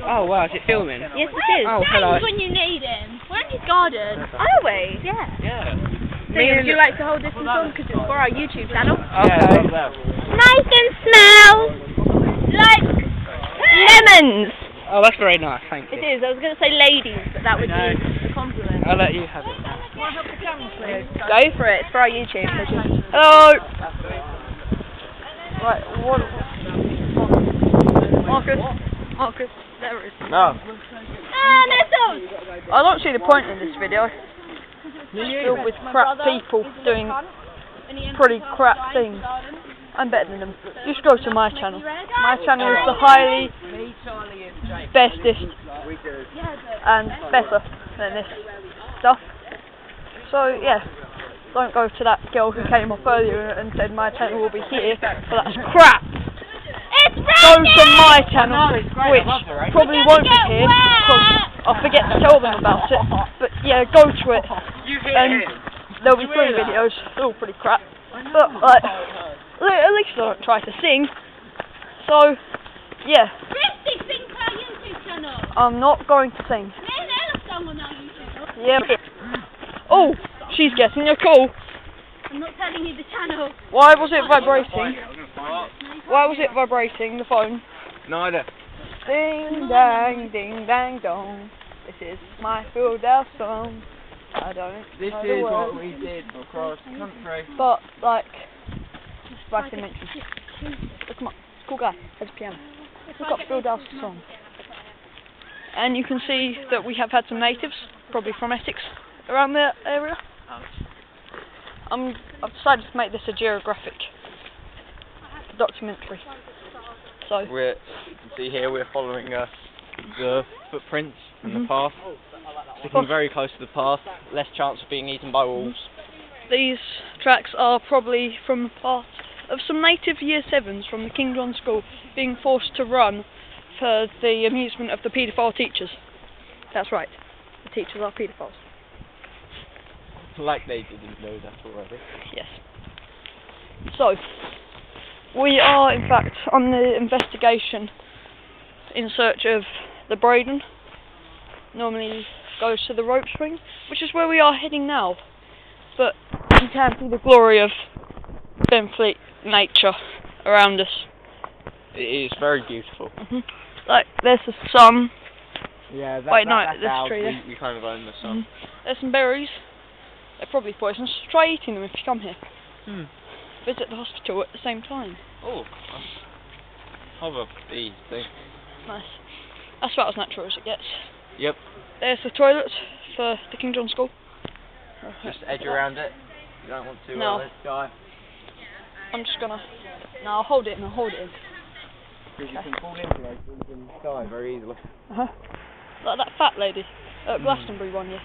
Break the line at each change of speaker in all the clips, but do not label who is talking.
Oh wow, is it filming?
Yes, it is.
Oh, hello.
When you need him. We're in his garden.
Are we?
Yeah.
Yeah.
So, would you like to hold this one on? Because it's for our YouTube channel.
Okay.
Nice and smells like lemons.
Oh, that's very nice, thank you.
It is. I was going to say ladies, but that would be a compliment.
I'll let you have it now.
Go for it. It's for our YouTube. So just...
Hello! Right, what?
Marcus, there it is.
No.
I don't see the point in this video. It's filled with crap people doing pretty crap things. I'm better than them. Just go to my channel. My channel is the highly bestest and better than this stuff. So yeah, don't go to that girl who came up earlier and said my channel will be here, but that's crap. Go to my channel, which probably won't be here because I'll forget to tell them about it. But yeah, go to it, and there'll be 3 videos. They're all pretty crap, but like, at least I don't try to sing. So yeah,
Kristie, sing to our YouTube channel.
I'm not going to sing.
Me and Ella's done on our YouTube channel.
Yeah. Oh, she's getting a call.
I'm not telling you the channel.
Why was it vibrating? Why was it vibrating, the phone?
No idea.
Ding dang dong. This is my Philadelphia song. I don't
This
know
is
the
what
words.
we did across the country.
But like, like I mentioned, come on, cool guy, has a piano. Look up Philadelphia song, and you can see that we have had some natives, probably from Essex, around the area. I've decided to make this a geographic documentary. So
You can see here we're following the footprints and the path. Sticking very close to the path, less chance of being eaten by wolves.
these tracks are probably from the past of some native Year 7s from the King John School being forced to run for the amusement of the paedophile teachers. That's right, the teachers are paedophiles.
Like they didn't know that already.
Yes. So, we are in fact on the investigation in search of the Braden. Normally goes to the rope swing, which is where we are heading now. But you can see the glory of Benfleet nature around us.
It is very beautiful.
Like, there's the sun.
Yeah,
Wait, no,
that's
there's a
ours.
tree there.
We kind of own the sun.
There's some berries. They're probably poisonous. Try eating them if you come here. Visit the hospital at the same time.
Oh, hover bee thing.
Nice. That's about as natural as it gets.
Yep.
There's the toilets for the King John School.
Just edge around it. You don't want to
No.
let it die.
I'm just gonna... No, I'll hold it in,
Because you can fall into those things and die very easily.
Like that fat lady at Glastonbury one year.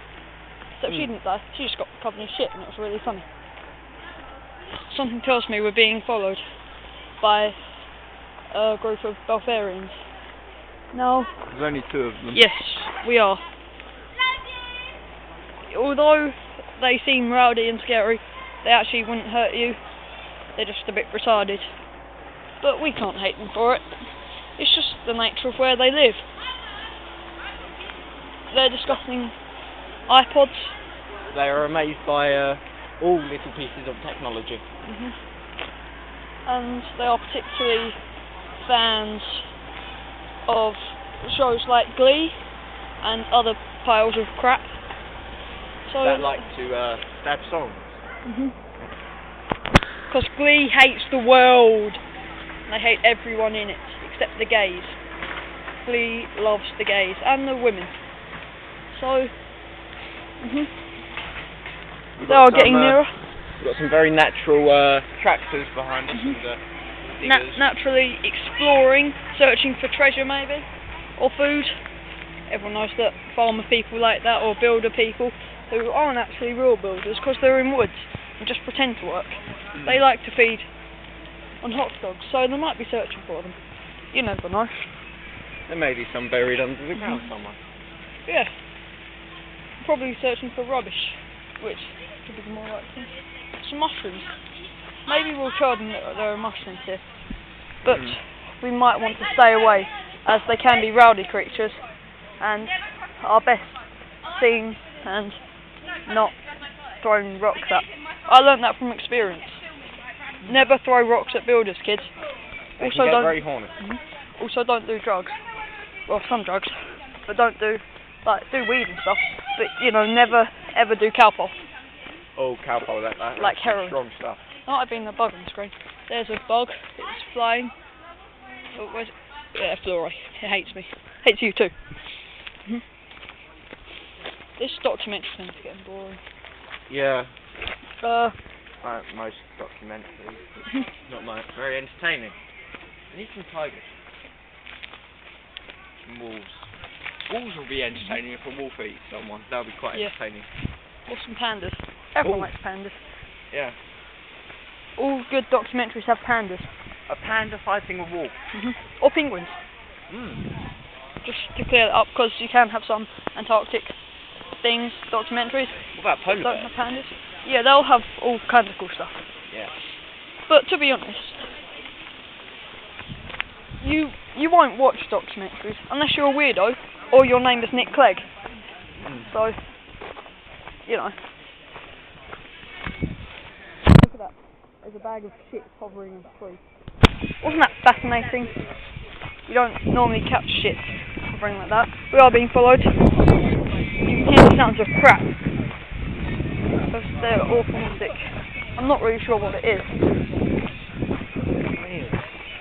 Except she didn't die, she just got covered in shit and it was really funny. Something tells me we're being followed by a group of Belfarians. No.
There's only 2 of them.
Yes, we are. Although they seem rowdy and scary, they actually wouldn't hurt you. They're just a bit retarded. But we can't hate them for it. It's just the nature of where they live. They're discussing iPods.
They are amazed by all little pieces of technology.
And they are particularly fans of shows like Glee and other piles of crap. So
That like to stab songs.
Because Glee hates the world. They hate everyone in it, except the gays. Glee loves the gays and the women. So, they are getting nearer.
We've got some very natural tractors behind us. And,
Naturally exploring, searching for treasure maybe, or food. Everyone knows that farmer people like that, or builder people, who aren't actually real builders because they're in woods and just pretend to work. They like to feed on hot dogs, so they might be searching for them. You never know.
There may be some buried under the ground somewhere.
Yeah. Probably searching for rubbish, which could be more likely. Some mushrooms. Maybe we'll tell them that there are mushrooms here, but we might want to stay away as they can be rowdy creatures and are best seen and not thrown rocks at. I learnt that from experience. Never throw rocks at builders, kids.
They can get very horny.
Also, don't do drugs. Well, some drugs, but don't do weed and stuff. But you know, never ever do cowpole.
Oh, cowpole, that
like heroin.
Strong stuff.
Might have been the bug on the screen. There's a bug. It's flying. Oh, where's it? Yeah, Flory. It hates me. Hates you too. This documentary thing's getting boring.
Yeah.
Like
most documentaries. Not much. Very entertaining. I need some tigers. Some wolves. Wolves will be entertaining if a wolf eats someone. That'll be quite entertaining.
Or some pandas. Everyone likes pandas.
Yeah.
All good documentaries have pandas.
A panda fighting a wolf.
Or penguins. Just to clear that up, because you can have some Antarctic things, documentaries.
What about polar
don't
bears?
have pandas. Yeah, they'll have all kinds of cool stuff.
Yeah.
But to be honest, you won't watch documentaries unless you're a weirdo or your name is Nick Clegg. So, you know. Look at that. There's a bag of shit hovering in the tree. Wasn't that fascinating? You don't normally catch shit hovering like that. We are being followed. You can hear the sounds of crap. They're awful music. I'm not really sure what it is.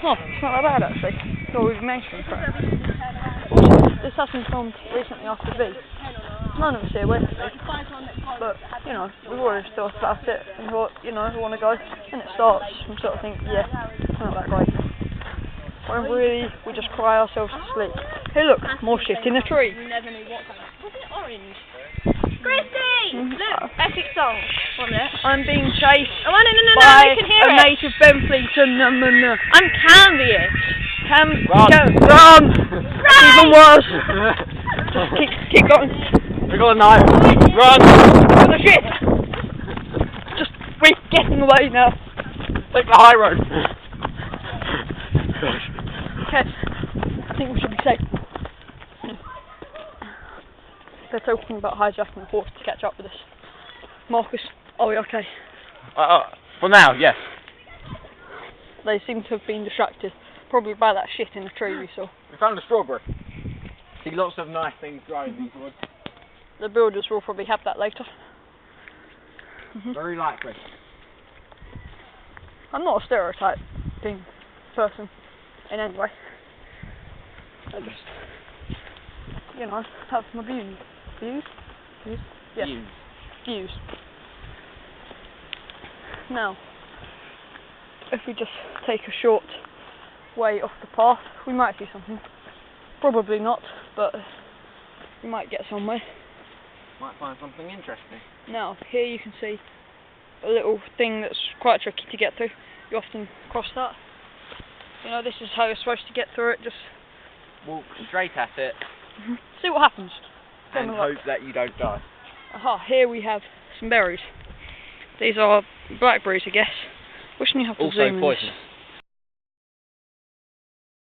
Oh, it's not that bad actually. So we've mentioned crap. Also, this has been filmed recently after V. None of us here went to V. But, you know, we've already thought about it and thought, you know, we want to go. And it starts and sort of think, yeah, it's not that great. When really, we just cry ourselves to sleep. Hey look, more shit in a tree.
You never knew what colour. Was it orange? Kristie! Look, epic song. One minute.
I'm being chased
Oh, no,
by
you can hear
a
it.
native Benfleeton. No.
I'm Canvey.
Run! Even worse. Just keep going.
We got a knife. Run!
Oh, the shit! Just, we're getting away now.
Take the high road.
Okay, I think we should be safe. They're talking about hijacking a horse to catch up with us. Marcus, are we okay?
For now, yes.
They seem to have been distracted, probably by that shit in the tree we saw.
We found a strawberry. See lots of nice things growing in these woods.
The builders will probably have that later.
Very likely.
I'm not a stereotyping person in any way. I just, you know, have my views. Views? Yes. Views. Now, if we just take a short way off the path, we might see something. Probably not, but we might get somewhere.
Might find something interesting.
Now, here you can see a little thing that's quite tricky to get through. You often cross that. You know, this is how you're supposed to get through it. Just
walk straight at it.
See what happens.
And hope that you don't die.
Aha, here we have some berries. These are blackberries, I guess. Wishing you have to
also
zoom in
poisonous.
this.